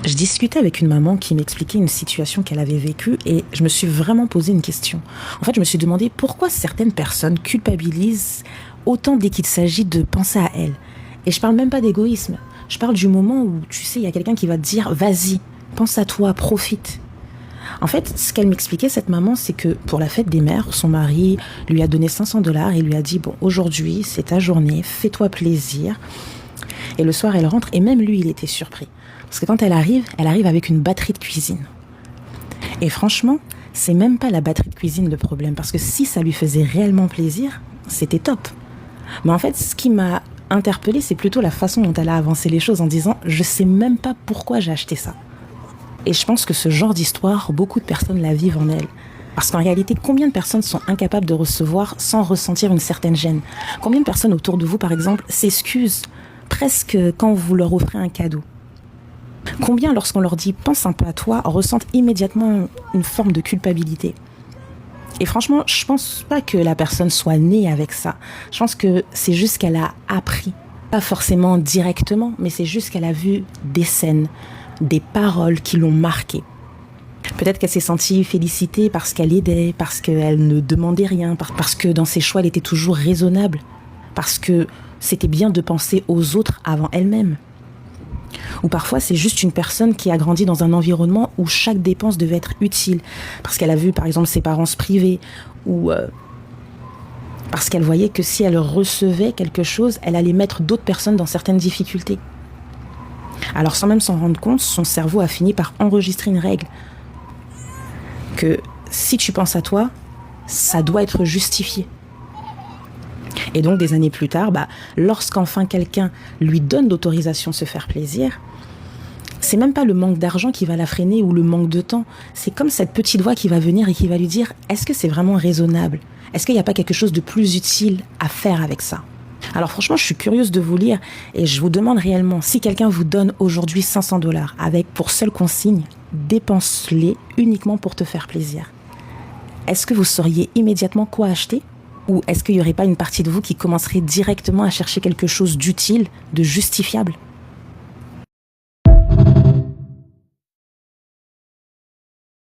Je discutais avec une maman qui m'expliquait une situation qu'elle avait vécue et je me suis vraiment posé une question. En fait, je me suis demandé pourquoi certaines personnes culpabilisent autant dès qu'il s'agit de penser à elles. Et je parle même pas d'égoïsme. Je parle du moment où, tu sais, il y a quelqu'un qui va te dire « Vas-y, pense à toi, profite ». En fait, ce qu'elle m'expliquait, cette maman, c'est que pour la fête des mères, son mari lui a donné 500 $ et lui a dit « Bon, aujourd'hui, c'est ta journée, fais-toi plaisir ». Et le soir, elle rentre et même lui, il était surpris. Parce que quand elle arrive avec une batterie de cuisine. Et franchement, c'est même pas la batterie de cuisine le problème. Parce que si ça lui faisait réellement plaisir, c'était top. Mais en fait, ce qui m'a interpellée, c'est plutôt la façon dont elle a avancé les choses en disant « Je sais même pas pourquoi j'ai acheté ça ». Et je pense que ce genre d'histoire, beaucoup de personnes la vivent en elles. Parce qu'en réalité, combien de personnes sont incapables de recevoir sans ressentir une certaine gêne ? Combien de personnes autour de vous, par exemple, s'excusent presque quand vous leur offrez un cadeau ? Combien, lorsqu'on leur dit « pense un peu à toi », ressentent immédiatement une forme de culpabilité ? Et franchement, je pense pas que la personne soit née avec ça. Je pense que c'est juste qu'elle a appris. Pas forcément directement, mais c'est juste qu'elle a vu des scènes, des paroles qui l'ont marquée. Peut-être qu'elle s'est sentie félicitée parce qu'elle aidait, parce qu'elle ne demandait rien, parce que dans ses choix, elle était toujours raisonnable, parce que c'était bien de penser aux autres avant elle-même. Ou parfois, c'est juste une personne qui a grandi dans un environnement où chaque dépense devait être utile. Parce qu'elle a vu, par exemple, ses parents se priver. Ou parce qu'elle voyait que si elle recevait quelque chose, elle allait mettre d'autres personnes dans certaines difficultés. Alors, sans même s'en rendre compte, son cerveau a fini par enregistrer une règle. Que si tu penses à toi, ça doit être justifié. Et donc, des années plus tard, lorsqu'enfin quelqu'un lui donne l'autorisation de se faire plaisir, c'est même pas le manque d'argent qui va la freiner ou le manque de temps. C'est comme cette petite voix qui va venir et qui va lui dire « Est-ce que c'est vraiment raisonnable ? Est-ce qu'il n'y a pas quelque chose de plus utile à faire avec ça ?» Alors franchement, je suis curieuse de vous lire et je vous demande réellement, si quelqu'un vous donne aujourd'hui 500 $ avec pour seule consigne « Dépense-les uniquement pour te faire plaisir », est-ce que vous sauriez immédiatement quoi acheter ? Ou est-ce qu'il n'y aurait pas une partie de vous qui commencerait directement à chercher quelque chose d'utile, de justifiable ?